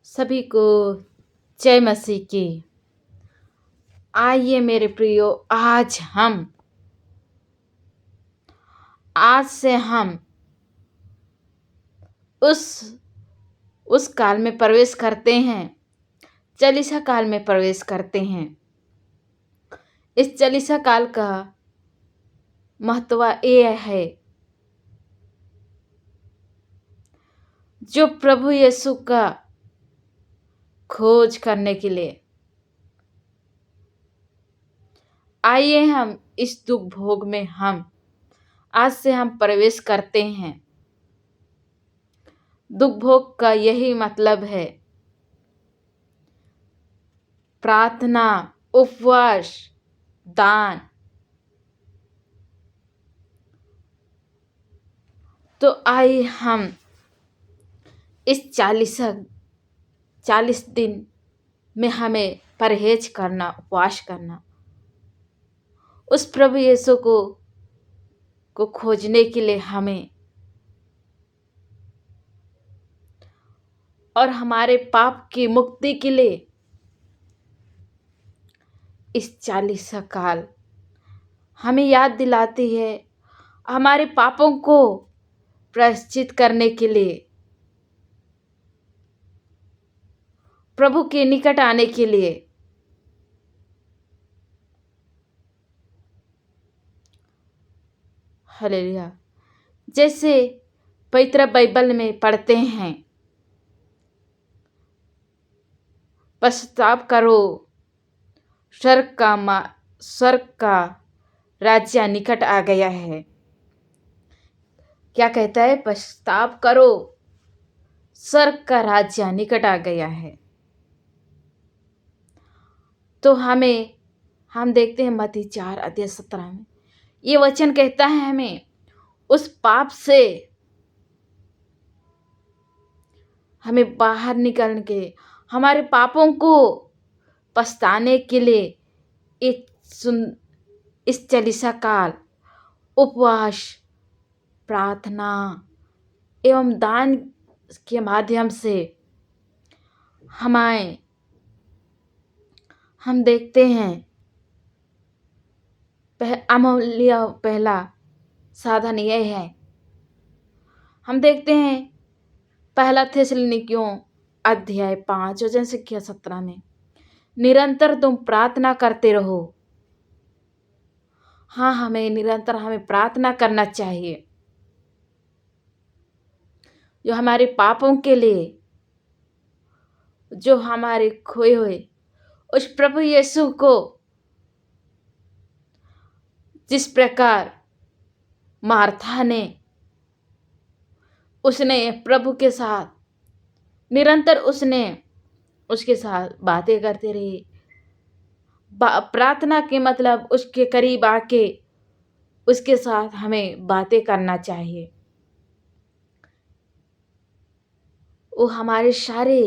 सभी को जय मसीह की। आइए मेरे प्रियो, आज से हम उस काल में प्रवेश करते हैं, चालीसा काल में प्रवेश करते हैं। इस चालीसा काल का महत्व ये है, जो प्रभु यीशु का खोज करने के लिए आइए हम इस दुख भोग में आज से हम प्रवेश करते हैं। दुख भोग का यही मतलब है, प्रार्थना, उपवास, दान। तो आइए हम इस 40 दिन में हमें परहेज करना, उपवास करना, उस प्रभु यीशु को खोजने के लिए हमें, और हमारे पाप की मुक्ति के लिए इस 40 काल हमें याद दिलाती है। हमारे पापों को प्रायश्चित करने के लिए, प्रभु के निकट आने के लिए हालेलुया। जैसे पवित्र बाइबल में पढ़ते हैं, पश्चाताप करो, स्वर्ग का राज्य निकट आ गया है। क्या कहता है? पश्चाताप करो, स्वर्ग का राज्य निकट आ गया है। तो हम देखते हैं मत्ती 4:17 में ये वचन कहता है, हमें उस पाप से हमें बाहर निकल के, हमारे पापों को पछताने के लिए इस चालीसा काल उपवास, प्रार्थना एवं दान के माध्यम से हम देखते हैं अमूल्य पहला साधन यह है। हम देखते हैं पहला थिस्सलुनीकियों अध्याय 5 वचन 17 में, निरंतर तुम प्रार्थना करते रहो। हाँ, हमें प्रार्थना करना चाहिए, जो हमारे पापों के लिए, जो हमारे खोए हुए उस प्रभु यीशु को, जिस प्रकार मार्था ने, उसने प्रभु के साथ निरंतर उसके साथ बातें करते रही। प्रार्थना के मतलब उसके करीब आके उसके साथ हमें बातें करना चाहिए। वो हमारे सारे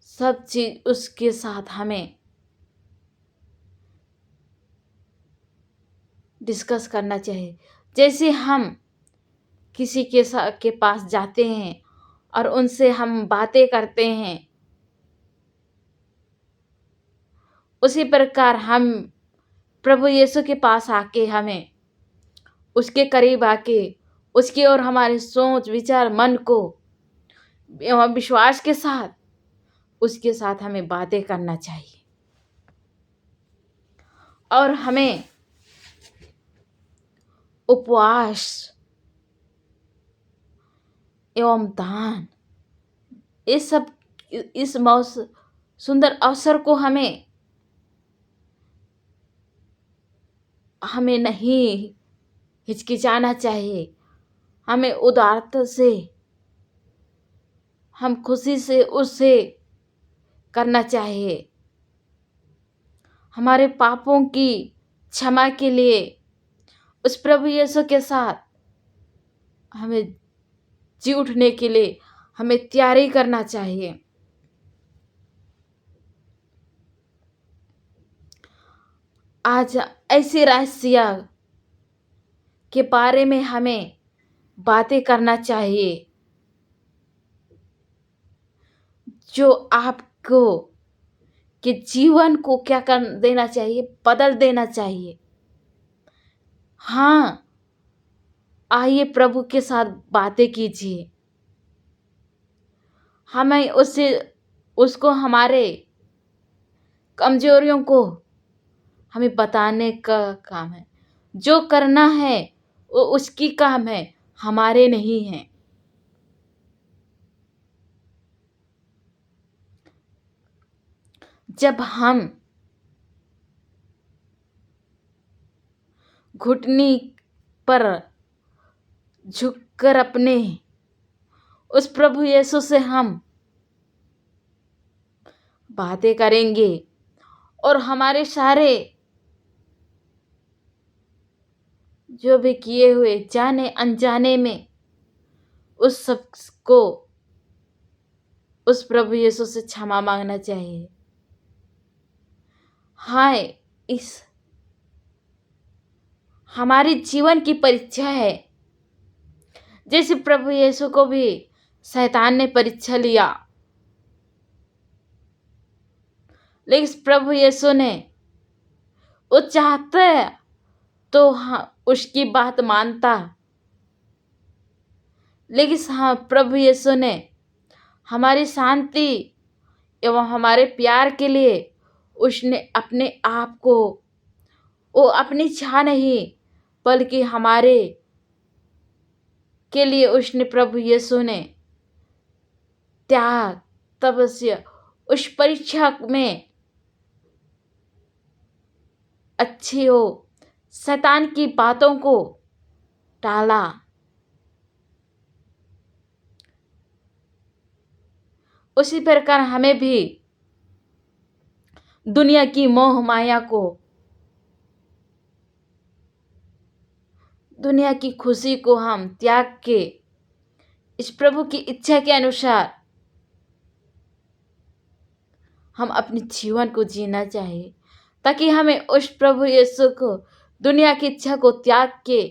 सब चीज उसके साथ हमें डिस्कस करना चाहिए। जैसे हम किसी के पास जाते हैं और उनसे हम बातें करते हैं, उसी प्रकार हम प्रभु यीशु के पास आके, हमें उसके करीब आके, उसकी और हमारे सोच विचार मन को एवं विश्वास के साथ उसके साथ हमें बातें करना चाहिए। और हमें उपवास एवं दान, इस सुंदर अवसर को हमें नहीं हिचकिचाना चाहिए। हमें उदारता से, हम खुशी से उसे करना चाहिए। हमारे पापों की क्षमा के लिए उस प्रभु यीशु के साथ हमें जी उठने के लिए हमें तैयारी करना चाहिए। आज ऐसे रहस्य के बारे में हमें बातें करना चाहिए, जो आपको के जीवन को क्या कर देना चाहिए, बदल देना चाहिए। हाँ, आइए प्रभु के साथ बातें कीजिए। हमें उसको हमारे कमजोरियों को हमें बताने का काम है। जो करना है वो उसकी काम है, हमारे नहीं है। जब हम घुटनी पर झुककर अपने उस प्रभु यीशु से हम बातें करेंगे और हमारे सारे जो भी किए हुए जाने अनजाने में उस सब को उस प्रभु यीशु से क्षमा मांगना चाहिए। हाँ, इस हमारे जीवन की परीक्षा है। जैसे प्रभु यीशु को भी शैतान ने परीक्षा लिया, लेकिन प्रभु यीशु ने वो चाहता तो हाँ उसकी बात मानता, लेकिन हाँ प्रभु यीशु ने हमारी शांति एवं हमारे प्यार के लिए उसने अपने आप को, वो अपनी इच्छा नहीं बल्कि हमारे के लिए उसने प्रभु यीशु ने त्याग तपस्या उस परीक्षा में अच्छी हो, शैतान की बातों को टाला। उसी प्रकार हमें भी दुनिया की मोह माया को, दुनिया की खुशी को हम त्याग के इस प्रभु की इच्छा के अनुसार हम अपने जीवन को जीना चाहिए, ताकि हमें उस प्रभु यीशु को दुनिया की इच्छा को त्याग के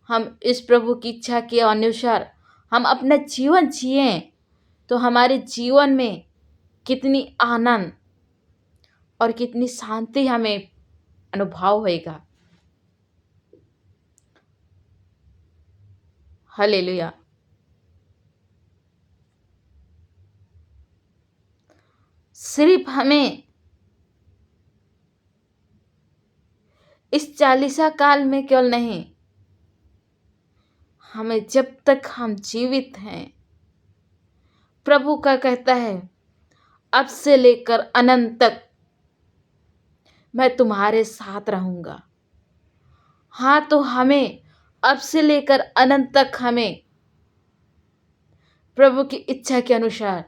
हम इस प्रभु की इच्छा के अनुसार हम अपना जीवन जिए, तो हमारे जीवन में कितनी आनंद और कितनी शांति हमें अनुभव होएगा। हालेलुया। सिर्फ हमें इस चालीसा काल में केवल नहीं, हमें जब तक हम जीवित हैं, प्रभु का कहता है अब से लेकर अनंत तक मैं तुम्हारे साथ रहूंगा। हाँ, तो हमें अब से लेकर अनंत तक हमें प्रभु की इच्छा के अनुसार,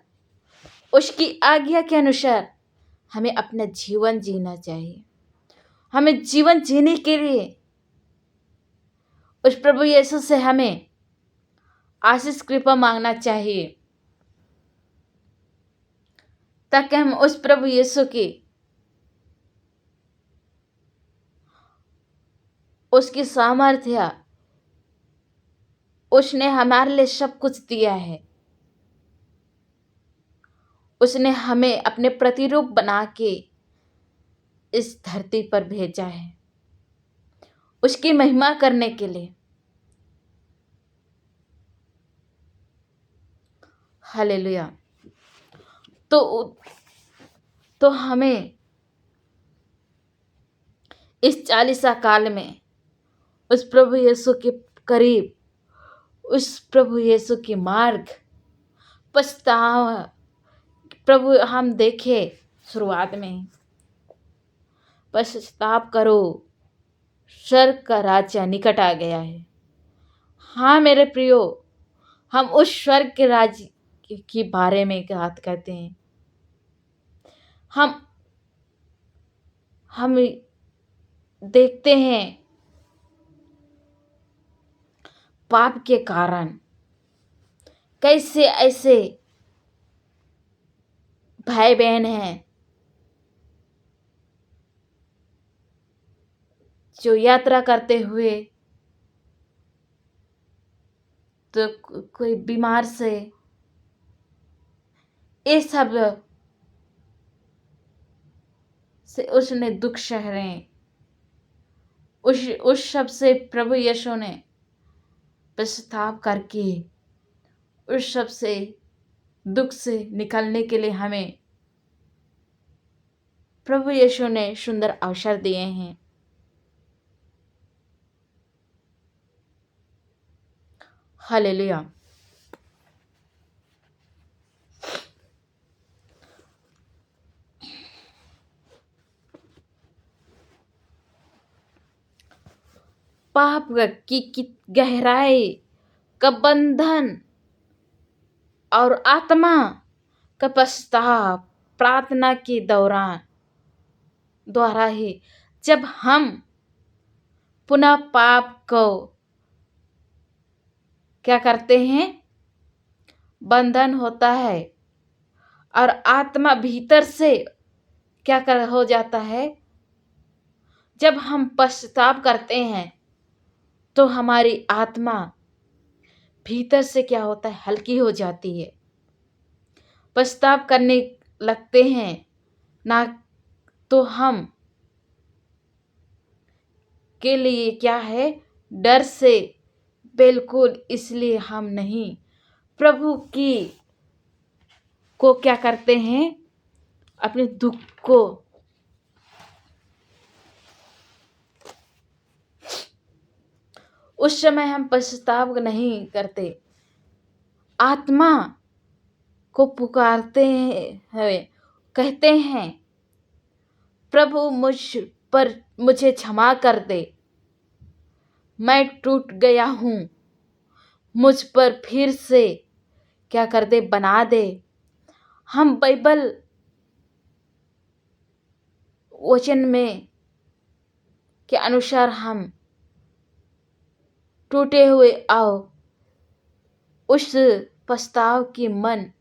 उसकी आज्ञा के अनुसार हमें अपना जीवन जीना चाहिए। हमें जीवन जीने के लिए उस प्रभु यीशु से हमें आशीष कृपा मांगना चाहिए, ताकि हम उस प्रभु यीशु की उसकी सामर्थ्य, उसने हमारे लिए सब कुछ दिया है। उसने हमें अपने प्रतिरूप बना के इस धरती पर भेजा है उसकी महिमा करने के लिए। हालेलुया। तो हमें इस चालीसा काल में उस प्रभु यीशु के करीब, उस प्रभु यीशु के मार्ग पछतावा, प्रभु हम देखे शुरुआत में पश्चाताप करो, स्वर्ग का राज्य निकट आ गया है। हाँ मेरे प्रियो, हम उस स्वर्ग के राज्य के बारे में बात करते हैं। हम देखते हैं पाप के कारण कैसे ऐसे भाई बहन हैं जो यात्रा करते हुए तो कोई बीमार से ये सब से उसने दुख सहने, उस सब से प्रभु यीशु ने पश्चाताप करके उस सब से दुख से निकलने के लिए हमें प्रभु यीशु ने सुंदर अवसर दिए हैं। हालेलुया। पाप की गहराई का बंधन और आत्मा का पश्चाताप प्रार्थना के दौरान द्वारा ही जब हम पुनः पाप को क्या करते हैं, बंधन होता है और आत्मा भीतर से क्या कर हो जाता है। जब हम पश्चाताप करते हैं तो हमारी आत्मा भीतर से क्या होता है, हल्की हो जाती है। पश्चाताप करने लगते हैं ना तो हम के लिए क्या है, डर से बिल्कुल, इसलिए हम नहीं प्रभु की को क्या करते हैं, अपने दुख को उस समय हम पश्चाताप नहीं करते, आत्मा को पुकारते हैं, कहते हैं प्रभु मुझे क्षमा कर दे, मैं टूट गया हूँ, मुझ पर फिर से क्या कर दे, बना दे। हम बाइबल वचन में के अनुसार हम टूटे हुए आओ उस पछताव की मन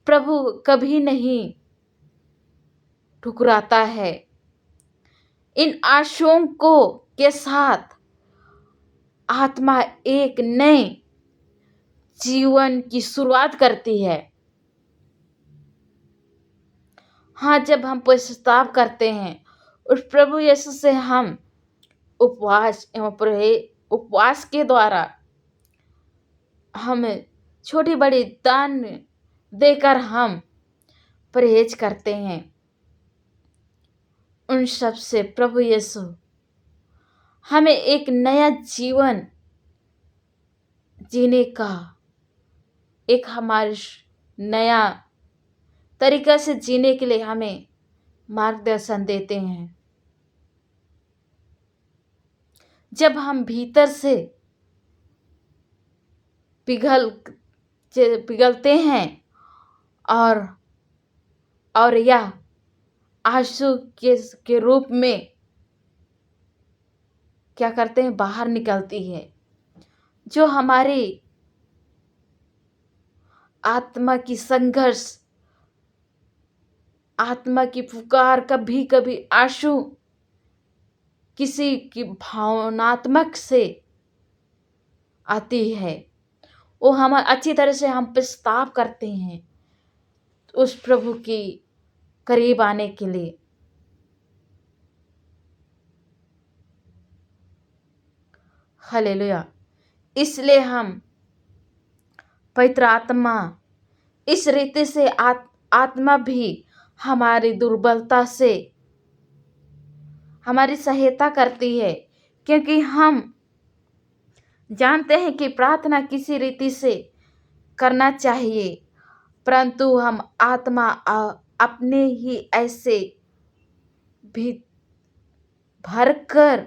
प्रभु कभी नहीं ठुकराता है। इन आशाओं को के साथ आत्मा एक नए जीवन की शुरुआत करती है। हाँ, जब हम पश्चाताप करते हैं उस प्रभु यीशु से हम उपवास एवं उपवास के द्वारा हम छोटी बड़ी दान देकर हम परहेज करते हैं। उन सब से प्रभु यीशु हमें एक नया जीवन जीने का एक हमारे नया तरीका से जीने के लिए हमें मार्गदर्शन देते हैं। जब हम भीतर से पिघलते हैं और यह आंसू के रूप में क्या करते हैं, बाहर निकलती है, जो हमारी आत्मा की संघर्ष, आत्मा की पुकार, कभी कभी आंसू किसी की भावनात्मक से आती है, वो हम अच्छी तरह से हम पश्चाताप करते हैं उस प्रभु की करीब आने के लिए। हालेलुया। इसलिए हम पवित्र आत्मा इस रीति से आत्मा भी हमारी दुर्बलता से हमारी सहायता करती है, क्योंकि हम जानते हैं कि प्रार्थना किसी रीति से करना चाहिए, परंतु हम आत्मा अपने ही ऐसे भी भरकर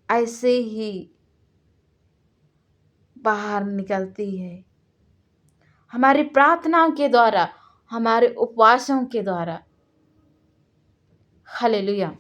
ऐसे ही बाहर निकलती है, हमारी प्रार्थनाओं के द्वारा, हमारे उपवासों के द्वारा। हालेलुया।